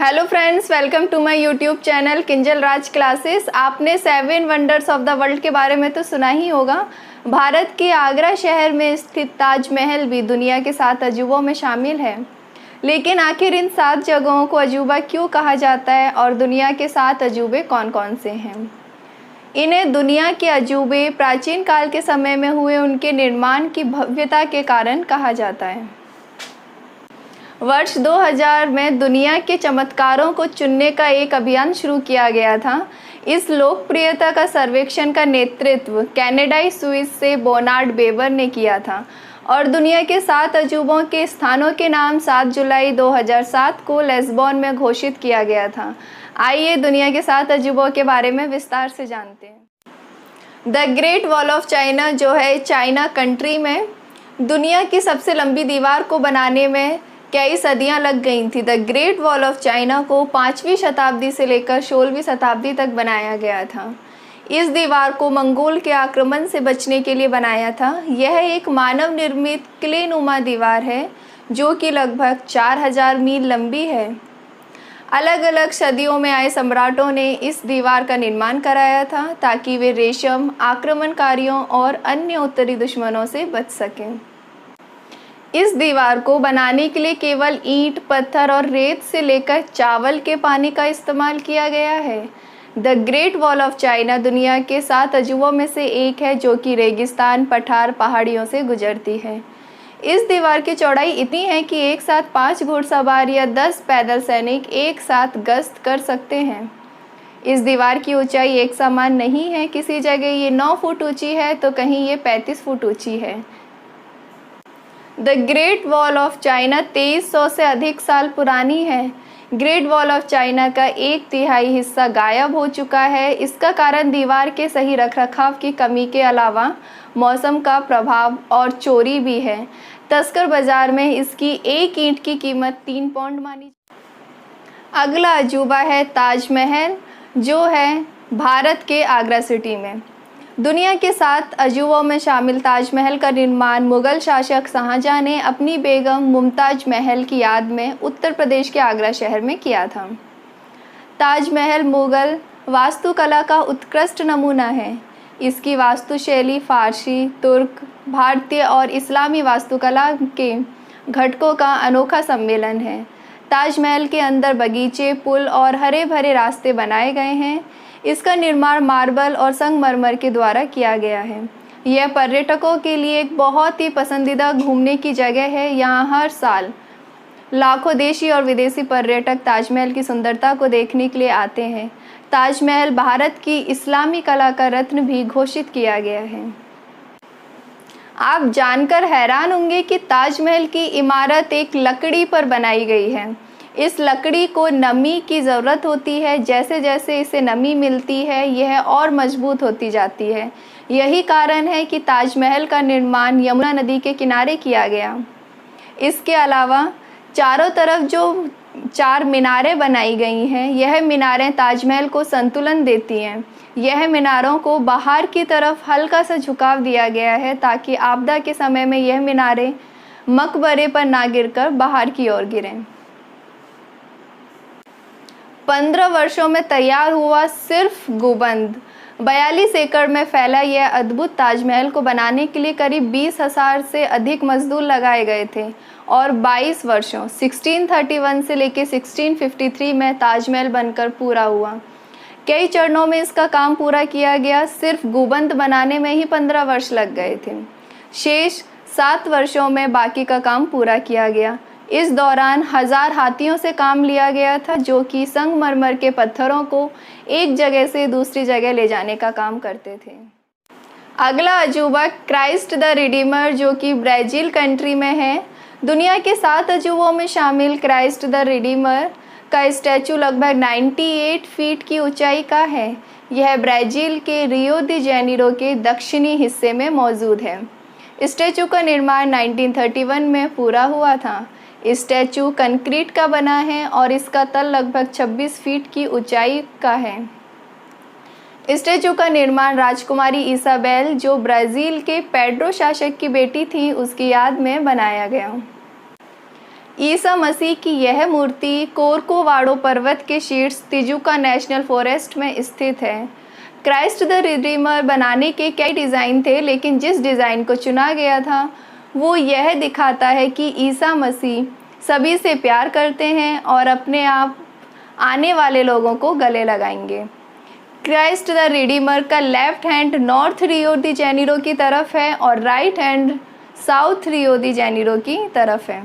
Hello friends, welcome to my YouTube channel Kinjal Raj classes. आपने 7 wonders of the world के बारे में तो सुना ही होगा। भारत के आगरा शहर में स्थित ताजमहल भी दुनिया के 7 अजूबों में शामिल है। लेकिन आखिर इन 7 जगहों को अजूबा क्यों कहा जाता है और दुनिया के 7 अजूबे कौन कौन से हैं? इन्हें दुनिया के अजूबे प्राचीन काल के समय में हुए उनके निर्माण की भव्यता के कारण कहा जाता है। वर्ष 2000 में दुनिया के चमत्कारों को चुनने का एक अभियान शुरू किया गया था। इस लोकप्रियता का सर्वेक्षण का नेतृत्व कनाडाई स्विस से बोनार्ड बेबर ने किया था और दुनिया के 7 अजूबों के स्थानों के नाम 7 जुलाई 2007 को लिस्बन में घोषित किया गया था। आइए दुनिया के 7 अजूबों के बारे में विस्तार से जानते हैं। The great wall of China, जो है चाइना कंट्री में, दुनिया की सबसे लंबी दीवार को बनाने में कई सदियां लग गई थी। The great wall of China को 5वीं शताब्दी से लेकर 16वीं शताब्दी तक बनाया गया था। इस दीवार को मंगोल के आक्रमण से बचने के लिए बनाया था। यह एक मानव निर्मित किलेनुमा दीवार है जो कि लगभग 4000 मील लंबी है। अलग अलग सदियों में आए सम्राटों ने इस दीवार का निर्माण कराया था ताकि वे रेशम आक्रमणकारियों और अन्य उत्तरी दुश्मनों से बच सकें। इस दीवार को बनाने के लिए केवल ईंट, पत्थर और रेत से लेकर चावल के पानी का इस्तेमाल किया गया है। The great wall of China दुनिया के 7 अजूबों में से एक है जो कि रेगिस्तान, पठार, पहाड़ियों से गुजरती है। इस दीवार की चौड़ाई इतनी है कि एक साथ 5 घुड़सवार या 10 पैदल सैनिक एक साथ गश्त कर सकते हैं। इस दीवार की ऊंचाई एक समान नहीं है। किसी जगह ये 9 फुट ऊंची है तो कहीं ये 35 फुट ऊंची है। The great wall of China 2300 से अधिक साल पुरानी है। ग्रेट वॉल ऑफ चाइना का 1/3 हिस्सा गायब हो चुका है। इसका कारण दीवार के सही रखरखाव की कमी के अलावा मौसम का प्रभाव और चोरी भी है। तस्कर बाजार में इसकी एक ईंट की कीमत 3 पाउंड मानी। अगला अजूबा है ताजमहल, जो है भारत के आगरा सिटी में। दुनिया के 7 अजूबों में शामिल ताजमहल का निर्माण मुग़ल शासक शाहजहां ने अपनी बेगम मुमताज़ महल की याद में उत्तर प्रदेश के आगरा शहर में किया था। ताजमहल मुग़ल वास्तुकला का उत्कृष्ट नमूना है। इसकी वास्तुशैली फ़ारसी, तुर्क, भारतीय और इस्लामी वास्तुकला के घटकों का अनोखा सम्मेलन है। ताजमहल के अंदर बगीचे, पुल और हरे भरे रास्ते बनाए गए हैं। इसका निर्माण मार्बल और संगमरमर के द्वारा किया गया है। यह पर्यटकों के लिए एक बहुत ही पसंदीदा घूमने की जगह है। यहाँ हर साल लाखों देशी और विदेशी पर्यटक ताजमहल की सुंदरता को देखने के लिए आते हैं। ताजमहल भारत की इस्लामी कला का रत्न भी घोषित किया गया है। आप जानकर हैरान होंगे कि ताजमहल की इमारत एक लकड़ी पर बनाई गई है। इस लकड़ी को नमी की ज़रूरत होती है। जैसे जैसे इसे नमी मिलती है यह और मजबूत होती जाती है। यही कारण है कि ताजमहल का निर्माण यमुना नदी के किनारे किया गया। इसके अलावा चारों तरफ जो 4 मीनारें बनाई गई हैं, यह मीनारें ताजमहल को संतुलन देती हैं। यह मीनारों को बाहर की तरफ हल्का सा झुकाव दिया गया है ताकि आपदा के समय में यह मीनारें मकबरे पर ना गिरकर बाहर की ओर गिरें। 15 वर्षों में तैयार हुआ सिर्फ गुंबद। 42 एकड़ में फैला यह अद्भुत ताजमहल को बनाने के लिए करीब 20,000 से अधिक मजदूर लगाए गए थे और 22 वर्षों 1631 से लेकर 1653 में ताजमहल बनकर पूरा हुआ। कई चरणों में इसका काम पूरा किया गया। सिर्फ गुंबद बनाने में ही 15 वर्ष लग गए थे। शेष 7 वर्षों में बाकी का काम पूरा किया गया। इस दौरान 1000 हाथियों से काम लिया गया था जो कि संगमरमर के पत्थरों को एक जगह से दूसरी जगह ले जाने का काम करते थे। अगला अजूबा क्राइस्ट द रिडीमर, जो कि ब्राज़ील कंट्री में है। दुनिया के 7 अजूबों में शामिल क्राइस्ट द रिडीमर का स्टैचू लगभग 98 फीट की ऊंचाई का है। यह ब्राज़ील के रियो दी जेनेरो के दक्षिणी हिस्से में मौजूद है। स्टैचू का निर्माण 1931 में पूरा हुआ था। स्टैचू कंक्रीट का बना है और इसका तल लगभग 26 फीट की ऊंचाई का है। स्टैचू का निर्माण राजकुमारी इसाबेल, जो ब्राज़ील के पेड्रो शासक की बेटी थी, उसकी याद में बनाया गया। ईसा मसीह की यह मूर्ति कोर्कोवाडो पर्वत के शीर्ष तिजुका नेशनल फॉरेस्ट में स्थित है। क्राइस्ट द रिडीमर बनाने के कई डिज़ाइन थे, लेकिन जिस डिज़ाइन को चुना गया था वो यह दिखाता है कि ईसा मसीह सभी से प्यार करते हैं और अपने आप आने वाले लोगों को गले लगाएंगे। क्राइस्ट द रिडीमर का लेफ्ट हैंड नॉर्थ रियो दी जेनेरो की तरफ है और राइट हैंड साउथ रियो दी जेनेरो की तरफ है।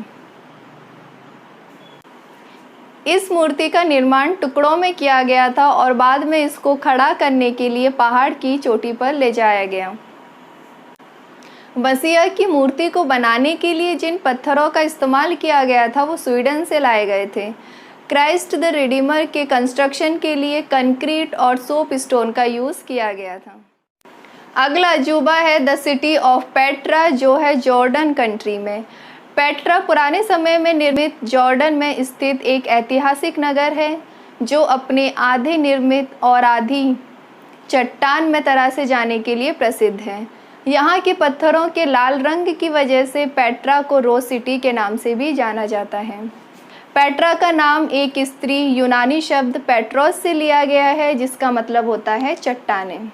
इस मूर्ति का निर्माण टुकड़ों में किया गया था और बाद में इसको खड़ा करने के लिए पहाड़ की चोटी पर ले जाया गया। मसीह की मूर्ति को बनाने के लिए जिन पत्थरों का इस्तेमाल किया गया था वो स्वीडन से लाए गए थे। क्राइस्ट द रिडीमर के कंस्ट्रक्शन के लिए कंक्रीट और सोप स्टोन का यूज़ किया गया था। अगला अजूबा है द सिटी ऑफ पेट्रा, जो है जॉर्डन कंट्री में। पेट्रा पुराने समय में निर्मित जॉर्डन में स्थित एक ऐतिहासिक नगर है जो अपने आधे निर्मित और आधी चट्टान में तरासे जाने के लिए प्रसिद्ध है। यहाँ के पत्थरों के लाल रंग की वजह से पेट्रा को रोज सिटी के नाम से भी जाना जाता है। पेट्रा का नाम एक स्त्री यूनानी शब्द पेट्रोस से लिया गया है, जिसका मतलब होता है चट्टानें।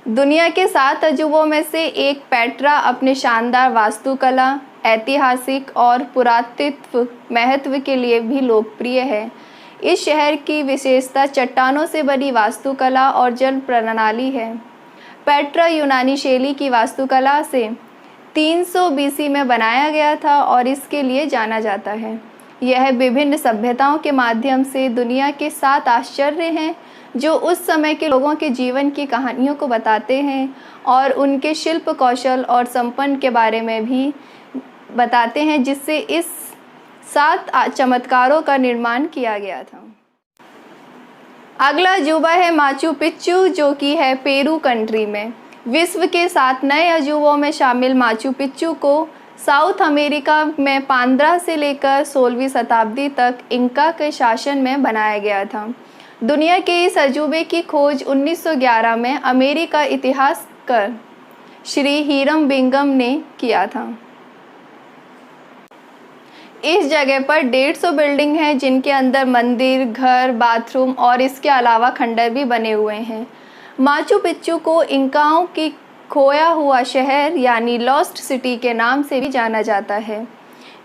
दुनिया के 7 अजूबों में से एक पेट्रा अपने शानदार वास्तुकला, ऐतिहासिक और पुरातत्व महत्व के लिए भी लोकप्रिय है। इस शहर की विशेषता चट्टानों से बनी वास्तुकला और जल प्रणाली है। पेट्रा यूनानी शैली की वास्तुकला से 300 बीसी में बनाया गया था और इसके लिए जाना जाता है। यह विभिन्न सभ्यताओं के माध्यम से दुनिया के 7 आश्चर्य हैं जो उस समय के लोगों के जीवन की कहानियों को बताते हैं और उनके शिल्प कौशल और संपन्न के बारे में भी बताते हैं, जिससे इस 7 चमत्कारों का निर्माण किया गया था। अगला अजूबा है माचू पिच्चू, जो कि है पेरू कंट्री में। विश्व के 7 नए अजूबों में शामिल माचू पिच्चू को साउथ अमेरिका में 15 से लेकर 16वीं शताब्दी तक इंका के शासन में बनाया गया था। दुनिया के इस अजूबे की खोज 1911 में अमेरिका इतिहासकार श्री हीरम बिंगम ने किया था। इस जगह पर 150 बिल्डिंग हैं जिनके अंदर मंदिर, घर, बाथरूम और इसके अलावा खंडर भी बने हुए हैं। माचू पिच्चू को इंकाओं की खोया हुआ शहर यानी लॉस्ट सिटी के नाम से भी जाना जाता है।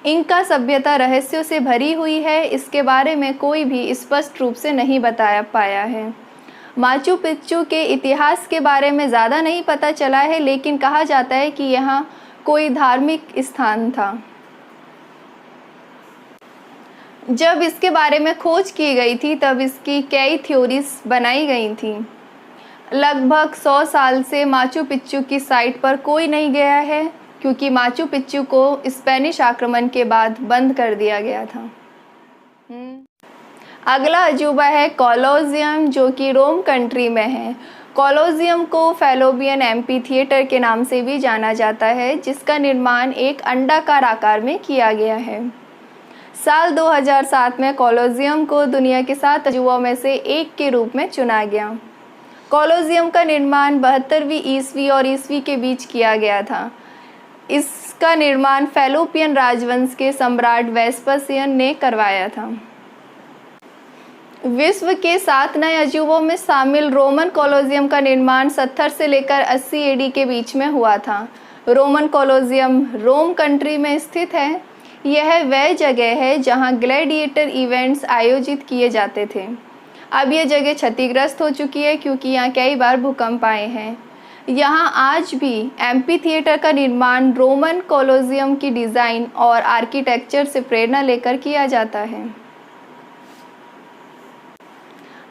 इंका सभ्यता रहस्यों से भरी हुई है, इसके बारे में कोई भी स्पष्ट रूप से नहीं बताया पाया है। माचू पिच्चू के इतिहास के बारे में ज़्यादा नहीं पता चला है, लेकिन कहा जाता है कि यहाँ कोई धार्मिक स्थान था। जब इसके बारे में खोज की गई थी तब इसकी कई थ्योरीज बनाई गई थी। लगभग 100 साल से माचू पिच्चू की साइट पर कोई नहीं गया है, क्योंकि माचू पिच्चू को स्पेनिश आक्रमण के बाद बंद कर दिया गया था। अगला अजूबा है कोलोजियम, जो कि रोम कंट्री में है। कोलोजियम को फैलोपियन एम्पी थिएटर के नाम से भी जाना जाता है, जिसका निर्माण एक अंडाकार आकार में किया गया है। साल 2007 में कोलोजियम को दुनिया के 7 अजूबों में से एक के रूप में चुना गया। कोलोजियम का निर्माण 72वीं ईस्वी और ईस्वी के बीच किया गया था। इसका निर्माण फैलोपियन राजवंश के सम्राट वेस्पसियन ने करवाया था। विश्व के 7 नए अजूबों में शामिल रोमन कोलोजियम का निर्माण 70 से लेकर 80 एडी के बीच में हुआ था। रोमन कोलोजियम रोम कंट्री में स्थित है। यह वह जगह है जहां ग्लैडिएटर इवेंट्स आयोजित किए जाते थे। अब यह जगह क्षतिग्रस्त हो चुकी है क्योंकि यहाँ कई बार भूकंप आए हैं। यहाँ आज भी एम्पी थिएटर का निर्माण रोमन कोलोजियम की डिज़ाइन और आर्किटेक्चर से प्रेरणा लेकर किया जाता है।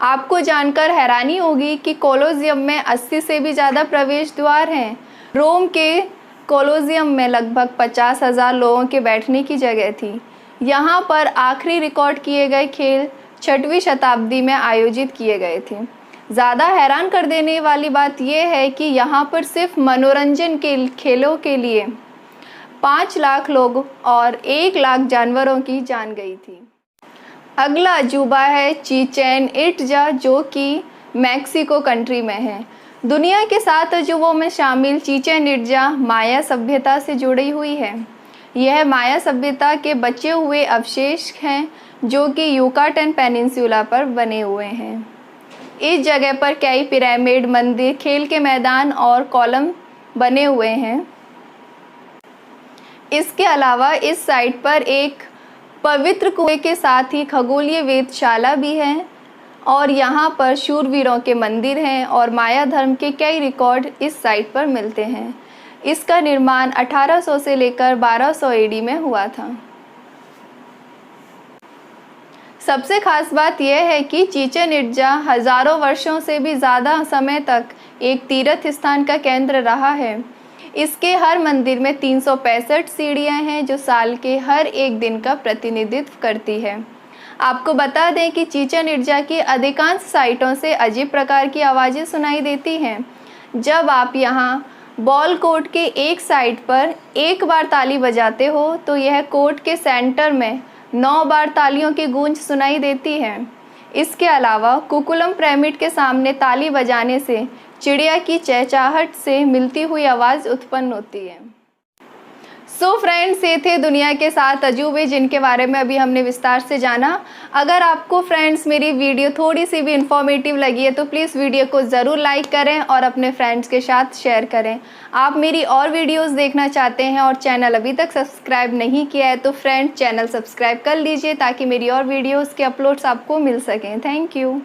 आपको जानकर हैरानी होगी कि कोलोजियम में 80 से भी ज़्यादा प्रवेश द्वार हैं। रोम के कोलोजियम में लगभग 50,000 लोगों के बैठने की जगह थी। यहाँ पर आखिरी रिकॉर्ड किए गए खेल 6वीं शताब्दी में आयोजित किए गए थे। ज़्यादा हैरान कर देने वाली बात यह है कि यहाँ पर सिर्फ मनोरंजन के खेलों के लिए 5 लाख लोग और 1 लाख जानवरों की जान गई थी। अगला अजूबा है चिचेन इट्जा, जो कि मैक्सिको कंट्री में है। दुनिया के 7 अजूबों में शामिल चिचेन इट्जा माया सभ्यता से जुड़ी हुई है। यह माया सभ्यता के बचे हुए अवशेष हैं जो कि युकाटन पेनिनसुला पर बने हुए हैं। इस जगह पर कई पिरामिड, मंदिर, खेल के मैदान और कॉलम बने हुए हैं। इसके अलावा इस साइट पर एक पवित्र कुएं के साथ ही खगोलीय वेधशाला भी है और यहाँ पर शूरवीरों के मंदिर हैं और माया धर्म के कई रिकॉर्ड इस साइट पर मिलते हैं। इसका निर्माण 1800 से लेकर 1200 एडी में हुआ था। सबसे खास बात यह है कि चिचेन इट्जा हजारों वर्षों से भी ज़्यादा समय तक एक तीर्थ स्थान का केंद्र रहा है। इसके हर मंदिर में 365 सीढ़ियाँ हैं जो साल के हर एक दिन का प्रतिनिधित्व करती है। आपको बता दें कि चिचेन इट्जा की अधिकांश साइटों से अजीब प्रकार की आवाज़ें सुनाई देती हैं। जब आप यहाँ बॉल कोर्ट के एक साइड पर एक बार ताली बजाते हो तो यह कोर्ट के सेंटर में 9 बार तालियों की गूंज सुनाई देती है। इसके अलावा कुकुलम पिरामिड के सामने ताली बजाने से चिड़िया की चहचहाहट से मिलती हुई आवाज़ उत्पन्न होती है। सो फ्रेंड्स, ये थे दुनिया के 7 अजूबे जिनके बारे में अभी हमने विस्तार से जाना। अगर आपको फ्रेंड्स मेरी वीडियो थोड़ी सी भी इन्फॉर्मेटिव लगी है तो प्लीज़ वीडियो को ज़रूर लाइक करें और अपने फ्रेंड्स के साथ शेयर करें। आप मेरी और वीडियोस देखना चाहते हैं और चैनल अभी तक सब्सक्राइब नहीं किया है तो फ्रेंड्स चैनल सब्सक्राइब कर लीजिए ताकि मेरी और वीडियोज़ के अपलोड्स आपको मिल सकें। Thank you.